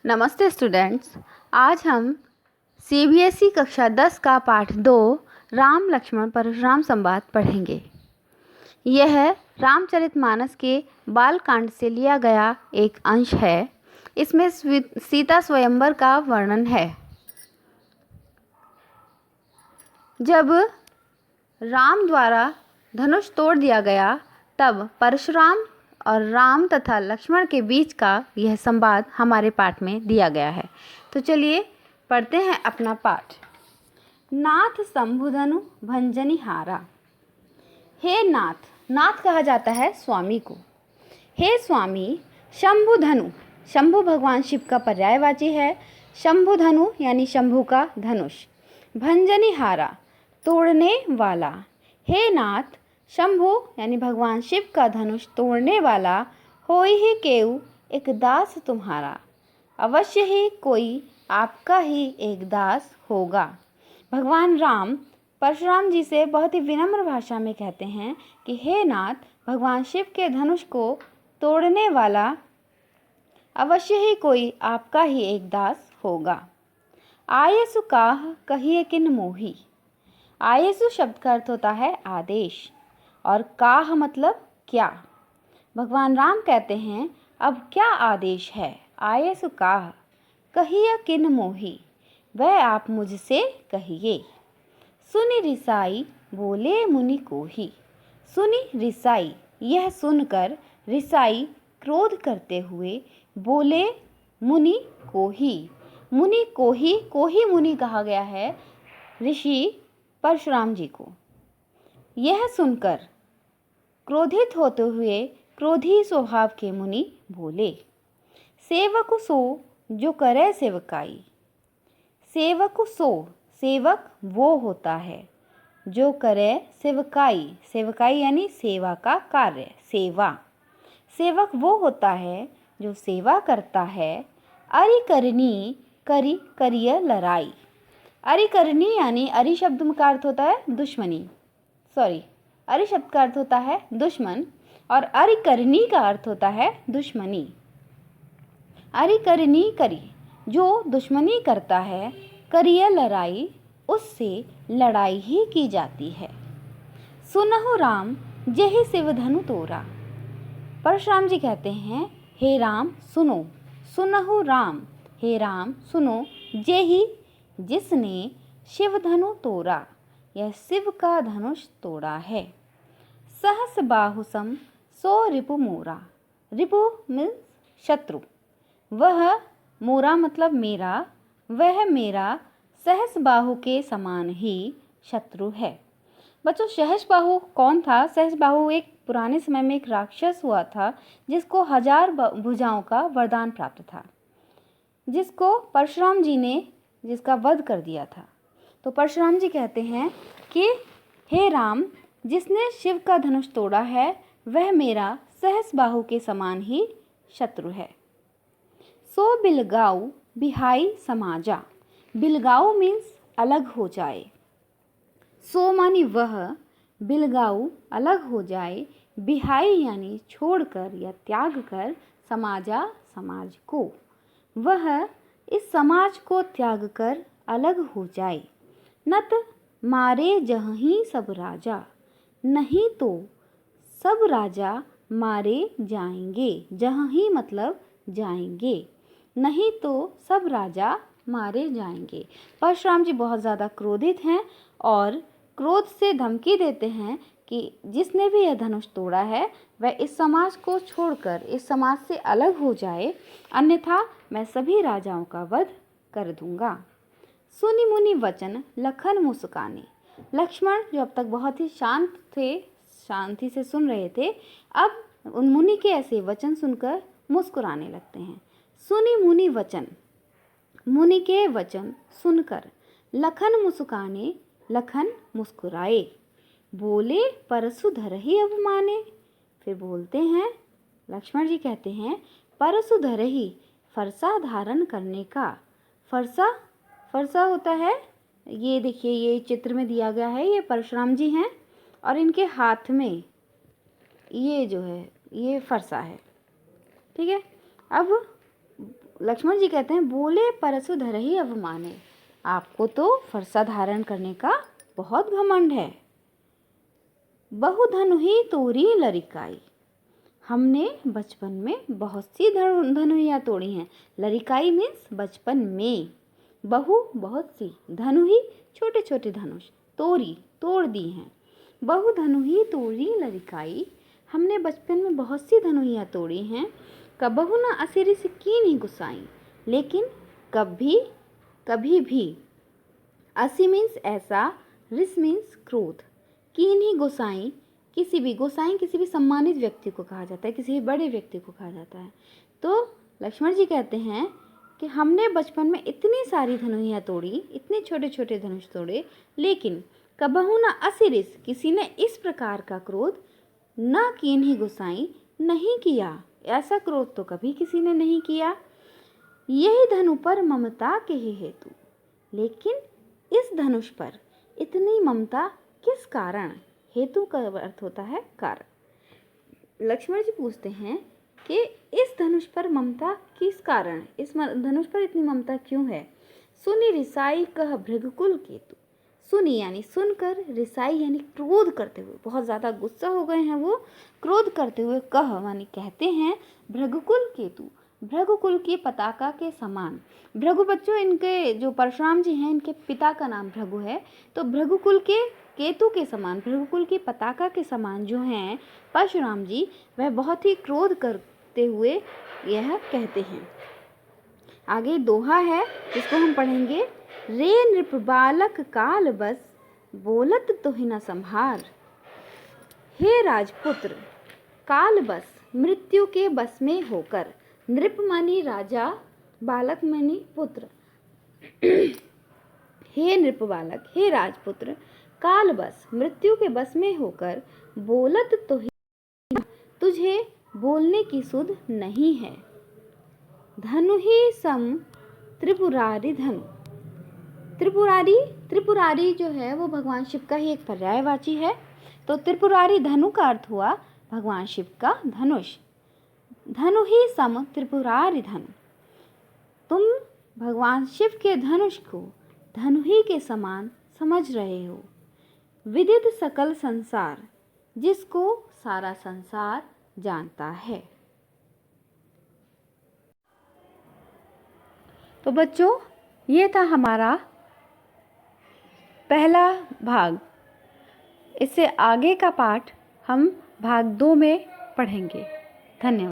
नमस्ते स्टूडेंट्स। आज हम सीबीएसई कक्षा 10 का पाठ 2 राम लक्ष्मण परशुराम संवाद पढ़ेंगे। यह रामचरितमानस के बालकांड से लिया गया एक अंश है। इसमें सीता स्वयंवर का वर्णन है। जब राम द्वारा धनुष तोड़ दिया गया तब परशुराम और राम तथा लक्ष्मण के बीच का यह संवाद हमारे पाठ में दिया गया है। तो चलिए पढ़ते हैं अपना पाठ। नाथ शंभुधनु भंजनी हारा। हे नाथ, नाथ कहा जाता है स्वामी को। हे स्वामी, शंभुधनु, शंभु भगवान शिव का पर्यायवाची है। शंभुधनु यानी शंभु का धनुष। भंजनी हारा, तोड़ने वाला। हे नाथ, शंभु यानी भगवान शिव का धनुष तोड़ने वाला होई ही केऊ एक दास तुम्हारा। अवश्य ही कोई आपका ही एक दास होगा। भगवान राम परशुराम जी से बहुत ही विनम्र भाषा में कहते हैं कि हे नाथ, भगवान शिव के धनुष को तोड़ने वाला अवश्य ही कोई आपका ही एक दास होगा। आयसु काह कहिए किन मोही। आयसु शब्द का अर्थ होता है आदेश और काह मतलब क्या। भगवान राम कहते हैं अब क्या आदेश है। आयसु काह कहिए किन मोही, वह आप मुझसे कहिए। सुनि रिसाई बोले मुनि कोही। सुनि रिसाई, यह सुनकर रिसाई क्रोध करते हुए बोले मुनि कोही। मुनि कोही, कोही मुनि कहा गया है ऋषि परशुराम जी को। यह सुनकर क्रोधित होते हुए क्रोधी स्वभाव के मुनि बोले, सेवक सो जो करे सेवकाई। सेवक सो, सेवक वो होता है जो करे सेवकाई। सेवकाई यानी सेवा का कार्य, सेवा। सेवक वो होता है जो सेवा करता है। अरि करनी करी करिय लड़ाई। अरि करनी यानी अरि शब्द का अर्थ होता है दुश्मनी, अरि शब्द का अर्थ होता है दुश्मन और अरि करनी का अर्थ होता है दुश्मनी। अरि करनी करी, जो दुश्मनी करता है, करिय लड़ाई, उससे लड़ाई ही की जाती है। सुनहु राम जेहि शिव धनु तोरा। परशुराम जी कहते हैं हे राम सुनो। सुनहु राम, हे राम सुनो, जेहि जिसने शिव धनु तोड़ा, यह शिव का धनुष तोड़ा है। सहस बाहुसम सो रिपु मोरा। रिपु मीन्स शत्रु। वह मोरा मतलब मेरा, वह मेरा सहस बाहु के समान ही शत्रु है। बच्चों, सहस बाहु कौन था? सहस बाहु एक पुराने समय में एक राक्षस हुआ था जिसको 1000 भुजाओं का वरदान प्राप्त था, जिसको परशुराम जी ने जिसका वध कर दिया था। तो परशुराम जी कहते हैं कि हे राम, जिसने शिव का धनुष तोड़ा है वह मेरा सहस बाहु के समान ही शत्रु है। सो बिलगाऊ बिहाई समाजा। बिलगाऊ मीन्स अलग हो जाए। सो मानी वह, बिलगाऊ अलग हो जाए, बिहाई यानी छोड़कर या त्याग कर, समाजा समाज को, वह इस समाज को त्याग कर अलग हो जाए। नत मारे जहीं सब राजा। नहीं तो सब राजा मारे जाएंगे। जहीं मतलब जाएंगे, नहीं तो सब राजा मारे जाएंगे। परशुराम जी बहुत ज़्यादा क्रोधित हैं और क्रोध से धमकी देते हैं कि जिसने भी यह धनुष तोड़ा है वह इस समाज को छोड़कर इस समाज से अलग हो जाए, अन्यथा मैं सभी राजाओं का वध कर दूंगा। सुनि मुनि वचन लखन मुस्काने। लक्ष्मण जो अब तक बहुत ही शांत थे, शांति से सुन रहे थे, अब उन मुनि के ऐसे वचन सुनकर मुस्कुराने लगते हैं। सुनि मुनि वचन, मुनि के वचन सुनकर लखन मुस्काने, लखन मुस्कुराए। बोले परसु धरहि अब माने। फिर बोलते हैं, लक्ष्मण जी कहते हैं परसु धरहि, फरसा धारण करने का। फरसा, फरसा होता है, ये देखिए ये चित्र में दिया गया है, ये परशुराम जी हैं और इनके हाथ में ये जो है ये फरसा है। ठीक है। अब लक्ष्मण जी कहते हैं, बोले परसु धरहि अवमाने, आपको तो फरसा धारण करने का बहुत घमंड है। बहु धनुहि तोरी लरिकाई, हमने बचपन में बहुत सी धनुहियाँ तोड़ी हैं। लरिकाई मीन्स बचपन में, बहु बहुत सी, धनुहि छोटे छोटे धनुष, तोरी तोड़ दी हैं। बहु धनुहि तोरी लरिकाई, हमने बचपन में बहुत सी धनुहियाँ तोड़ी हैं। कबहु न असिरिस कीन्हि गुसाई, लेकिन कभी भी, असि मीन्स ऐसा, रिस मीन्स क्रोध, कीन्हि गोसाई, किसी भी सम्मानित व्यक्ति को कहा जाता है, किसी भी बड़े व्यक्ति को कहा जाता है। तो लक्ष्मण जी कहते हैं कि हमने बचपन में इतनी सारी धनुहियाँ तोड़ी, इतने छोटे छोटे धनुष तोड़े, लेकिन कबहु न असिरिस, किसी ने इस प्रकार का क्रोध, न कीन्हि गोसाई, नहीं किया, ऐसा क्रोध तो कभी किसी ने नहीं किया। यही धनु पर ममता के ही हेतु, लेकिन इस धनुष पर इतनी ममता किस कारण, हेतु का अर्थ होता है कारण। लक्ष्मण जी पूछते हैं कि इस धनुष पर ममता किस कारण, इस धनुष पर इतनी ममता क्यों है। सुनि रिसाई कह भृगुकुल केतु, सुनी यानी सुनकर, रिसाई यानी क्रोध करते हुए, बहुत ज़्यादा गुस्सा हो गए हैं वो, क्रोध करते हुए, कह मानी कहते हैं, भृगुकुल केतु, भृगुकुल की पताका के समान। भृगु बच्चों, इनके जो परशुराम जी हैं, इनके पिता का नाम भृगु है। तो भृगुकुल के केतु के समान, भृगुकुल की पताका के समान जो हैं परशुराम जी, वह बहुत ही क्रोध करते हुए यह कहते हैं। आगे दोहा है जिसको हम पढ़ेंगे। रे नृप बालक काल बस, बोलत तुहि न संहार। हे राजपुत्र, काल बस मृत्यु के बस में होकर, नृप मानी राजा, बालक मानी पुत्र। हे नृप बालक, हे राजपुत्र, काल बस मृत्यु के बस में होकर, बोलत तुहि, तुझे बोलने की सुध नहीं है। धनु ही सम त्रिपुरारी धनु, त्रिपुरारी जो है वो भगवान शिव का ही एक पर्यायवाची है। तो त्रिपुरारी धनु का अर्थ हुआ भगवान शिव का धनुष। धनु ही सम त्रिपुरारी धनु, तुम भगवान शिव के धनुष को धनु ही के समान समझ रहे हो। विदित सकल संसार, जिसको सारा संसार जानता है। तो बच्चों, ये था हमारा पहला भाग। इससे आगे का पाठ हम भाग 2 में पढ़ेंगे। धन्यवाद।